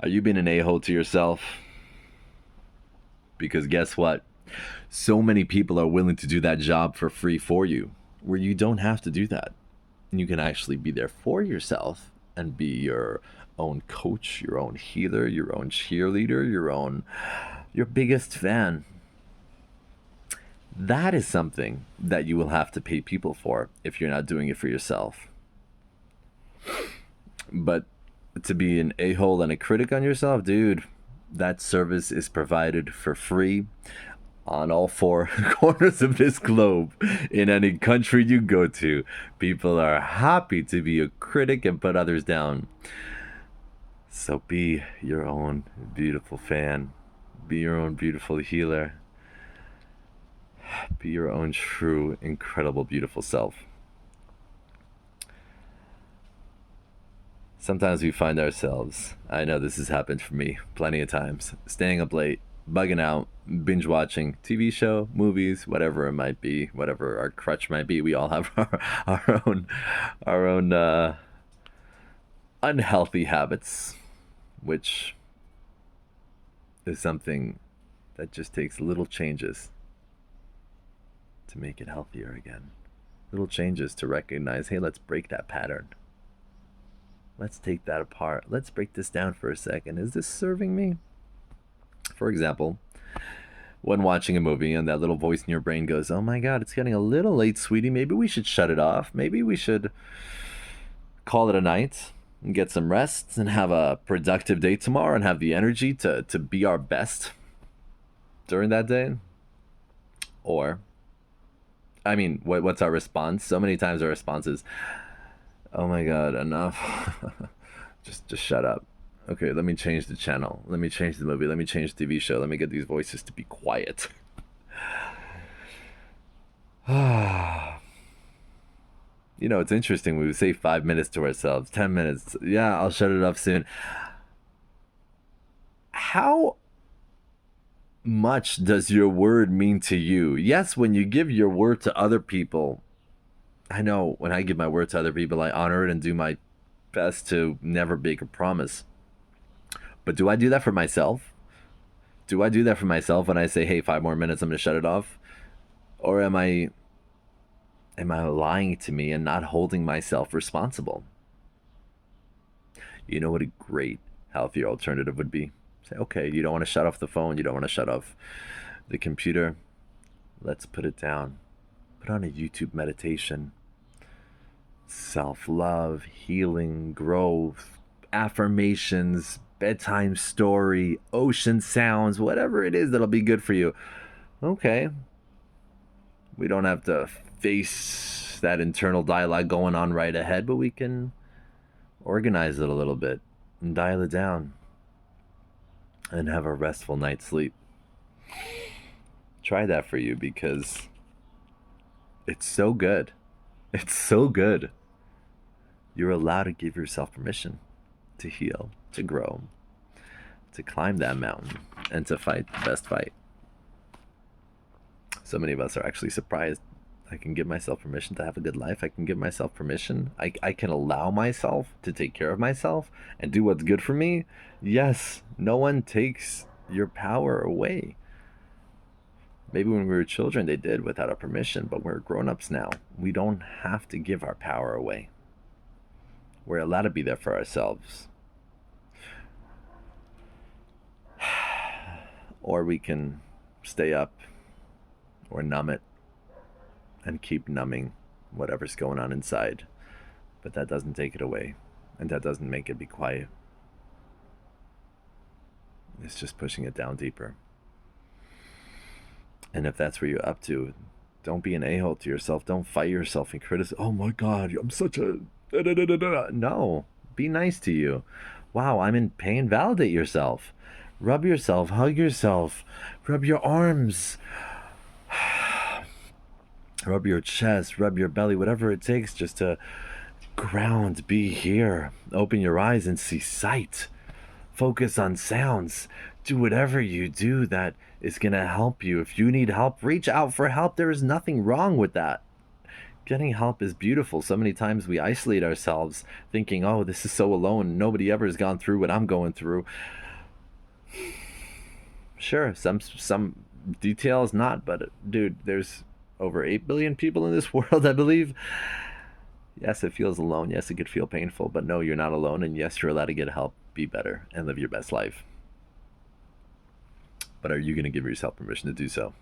Are you being an a-hole to yourself? Because guess what? So many people are willing to do that job for free for you, where you don't have to do that. You can actually be there for yourself and be your own coach, your own healer, your own cheerleader, your biggest fan. That is something that you will have to pay people for if you're not doing it for yourself. But to be an a-hole and a critic on yourself, dude, that service is provided for free on all four corners of this globe. In any country you go to, people are happy to be a critic and put others down. So be your own beautiful fan, be your own beautiful healer, be your own true, incredible, beautiful self. Sometimes we find ourselves, I know this has happened for me plenty of times, staying up late, bugging out, binge watching TV show, movies, whatever it might be, whatever our crutch might be. We all have our own unhealthy habits, which is something that just takes little changes to make it healthier again. Little changes to recognize, hey, let's break that pattern. Let's take that apart. Let's break this down for a second. Is this serving me? For example, when watching a movie and that little voice in your brain goes, oh my God, it's getting a little late, sweetie. Maybe we should shut it off. Maybe we should call it a night and get some rest and have a productive day tomorrow and have the energy to be our best during that day. Or, I mean, what's our response? So many times our response is, oh my God, enough. just shut up. Okay, let me change the channel. Let me change the movie. Let me change the TV show. Let me get these voices to be quiet. You know, it's interesting. We would say 5 minutes to ourselves, 10 minutes. Yeah, I'll shut it off soon. How much does your word mean to you? Yes, when you give your word to other people, I know when I give my word to other people, I honor it and do my best to never break a promise. But do I do that for myself? Do I do that for myself when I say, hey, 5 more minutes, I'm going to shut it off? Or am I lying to me and not holding myself responsible? You know what a great, healthier alternative would be? Say, okay, you don't want to shut off the phone, you don't want to shut off the computer. Let's put it down. Put on a YouTube meditation. Self-love, healing, growth, affirmations, bedtime story, ocean sounds, whatever it is that'll be good for you. Okay. We don't have to face that internal dialogue going on right ahead, but we can organize it a little bit and dial it down and have a restful night's sleep. Try that for you because it's so good. It's so good. You're allowed to give yourself permission to heal, to grow, to climb that mountain, and to fight the best fight. So many of us are actually surprised. I can give myself permission to have a good life. I can give myself permission. I can allow myself to take care of myself and do what's good for me. Yes, no one takes your power away. Maybe when we were children they did without our permission, but we're grown-ups now. We don't have to give our power away. We're allowed to be there for ourselves. Or we can stay up or numb it and keep numbing whatever's going on inside. But that doesn't take it away, and that doesn't make it be quiet. It's just pushing it down deeper. And if that's where you're up to, don't be an a-hole to yourself. Don't fight yourself and criticize. Oh my God, I'm such a... No, be nice to you. Wow, I'm in pain. Validate yourself. Rub yourself, hug yourself, rub your arms, rub your chest, rub your belly, whatever it takes just to ground, be here. Open your eyes and see sight. Focus on sounds. Do whatever you do that is going to help you. If you need help, reach out for help. There is nothing wrong with that. Getting help is beautiful. So many times we isolate ourselves thinking, oh, this is so alone. Nobody ever has gone through what I'm going through. Sure, some details not, but dude, there's over 8 billion people in this world, I believe. Yes, it feels alone. Yes, it could feel painful, but no, you're not alone. And yes, you're allowed to get help, be better, and live your best life. But are you going to give yourself permission to do so?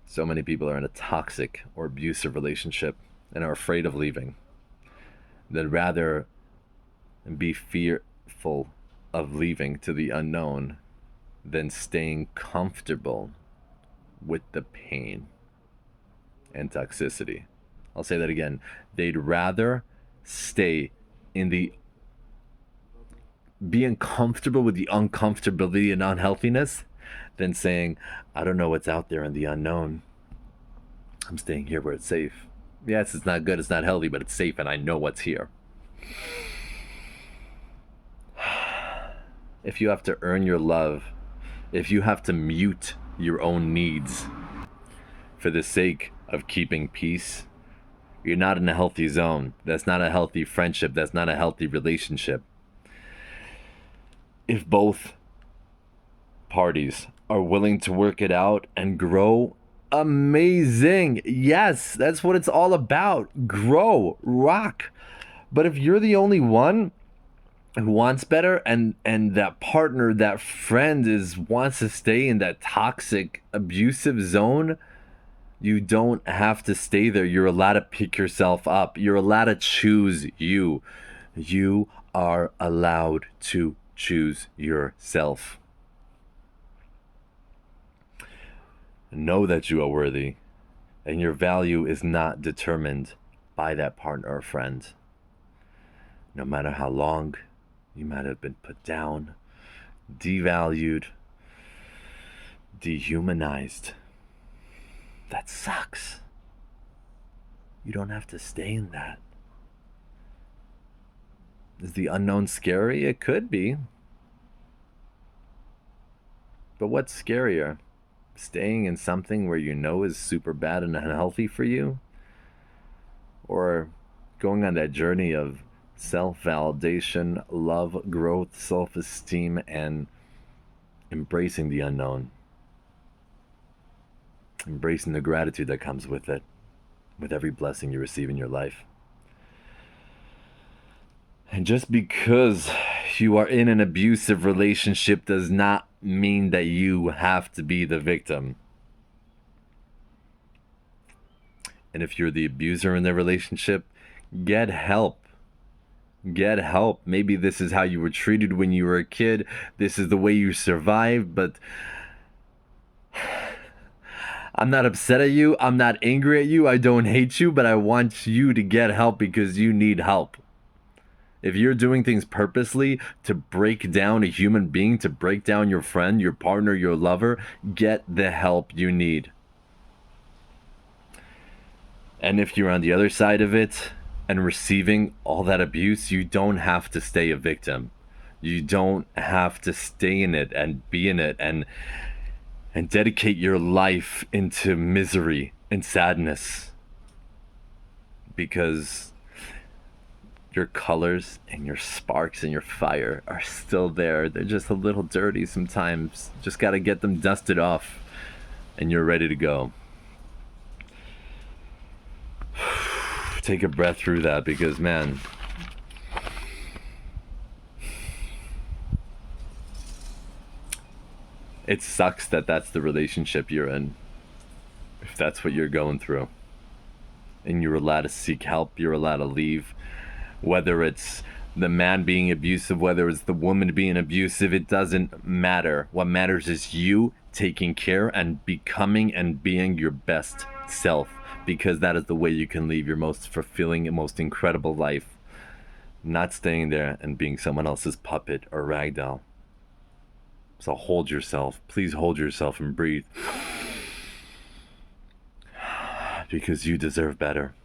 So many people are in a toxic or abusive relationship and are afraid of leaving. They'd rather be fearful of leaving to the unknown than staying comfortable with the pain and toxicity. I'll say that again. They'd rather stay in the being comfortable with the uncomfortability and unhealthiness than saying, I don't know what's out there in the unknown. I'm staying here where it's safe. Yes, it's not good, it's not healthy, but it's safe and I know what's here. If you have to earn your love, if you have to mute your own needs for the sake of keeping peace, you're not in a healthy zone. That's not a healthy friendship. That's not a healthy relationship. If both parties are willing to work it out and grow, amazing. Yes, that's what it's all about. Grow, rock. But if you're the only one who wants better and that partner, that friend wants to stay in that toxic, abusive zone, you don't have to stay there. You're allowed to pick yourself up. You're allowed to choose you. You are allowed to choose yourself. Know that you are worthy, and your value is not determined by that partner or friend. No matter how long you might have been put down, devalued, dehumanized. That sucks. You don't have to stay in that. Is the unknown scary? It could be. But what's scarier? Staying in something where you know is super bad and unhealthy for you? Or going on that journey of self-validation, love, growth, self-esteem, and embracing the unknown? Embracing the gratitude that comes with it, with every blessing you receive in your life. And just because you are in an abusive relationship does not mean that you have to be the victim. And if you're the abuser in the relationship, get help. Get help. Maybe this is how you were treated when you were a kid. This is the way you survived, but I'm not upset at you. I'm not angry at you. I don't hate you, but I want you to get help because you need help. If you're doing things purposely to break down a human being, to break down your friend, your partner, your lover, get the help you need. And if you're on the other side of it and receiving all that abuse, you don't have to stay a victim. You don't have to stay in it and be in it and dedicate your life into misery and sadness, because your colors and your sparks and your fire are still there. They're just a little dirty sometimes. Just got to get them dusted off and you're ready to go. Take a breath through that, because man, it sucks that that's the relationship you're in, if that's what you're going through. And you're allowed to seek help, you're allowed to leave. Whether it's the man being abusive, whether it's the woman being abusive, it doesn't matter. What matters is you taking care and becoming and being your best self, because that is the way you can live your most fulfilling and most incredible life. Not staying there and being someone else's puppet or ragdoll. So hold yourself. Please hold yourself and breathe. Because you deserve better.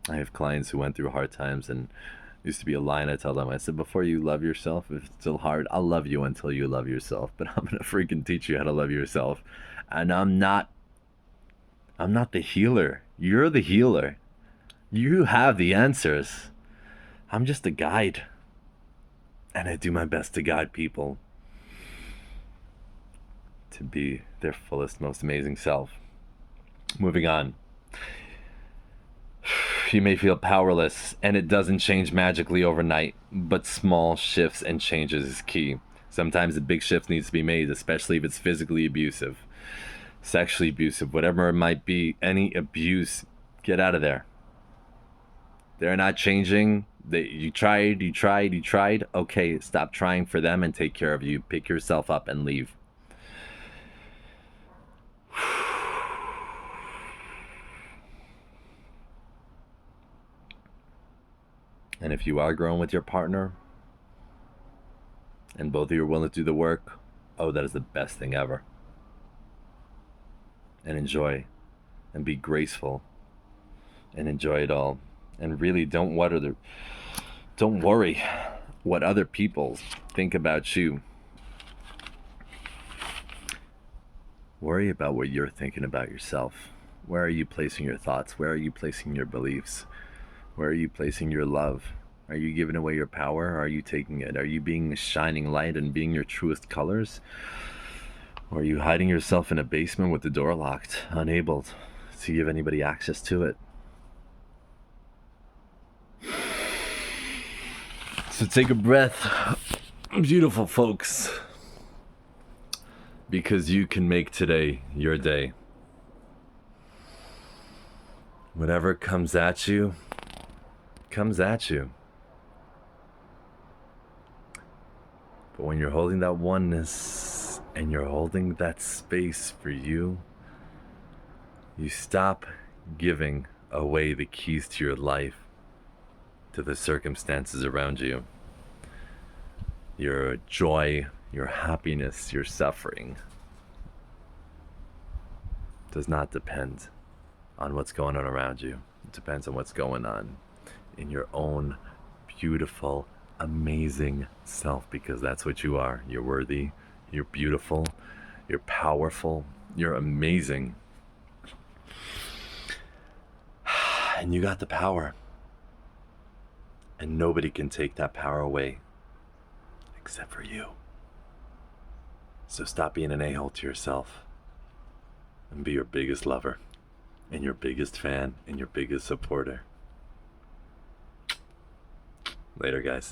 I have clients who went through hard times and Used to be a line I tell them. I said, before you love yourself, if it's still hard, I'll love you until you love yourself. But I'm gonna freaking teach you how to love yourself. And I'm not the healer. You're the healer. You have the answers. I'm just a guide. And I do my best to guide people to be their fullest, most amazing self. Moving on. You may feel powerless, and it doesn't change magically overnight, but small shifts and changes is key. Sometimes a big shift needs to be made, especially if it's physically abusive, sexually abusive, whatever it might be. Any abuse, get out of there. They're not changing. You tried. Okay, stop trying for them and take care of you. Pick yourself up and leave. And if you are growing with your partner and both of you are willing to do the work, oh, that is the best thing ever. And enjoy and be graceful and enjoy it all. And really don't worry what other people think about you. Worry about what you're thinking about yourself. Where are you placing your thoughts? Where are you placing your beliefs? Where are you placing your love? Are you giving away your power, or are you taking it? Are you being a shining light and being your truest colors? Or are you hiding yourself in a basement with the door locked, unable to give anybody access to it? So take a breath, beautiful folks, because you can make today your day. Whatever comes at you, comes at you. But when you're holding that oneness and you're holding that space for you, you stop giving away the keys to your life to the circumstances around you. Your joy, your happiness, your suffering does not depend on what's going on around you. It depends on what's going on in your own beautiful, amazing self, because that's what you are. You're worthy, you're beautiful, you're powerful, you're amazing. And you got the power. And nobody can take that power away except for you. So stop being an a-hole to yourself and be your biggest lover and your biggest fan and your biggest supporter. Later, guys.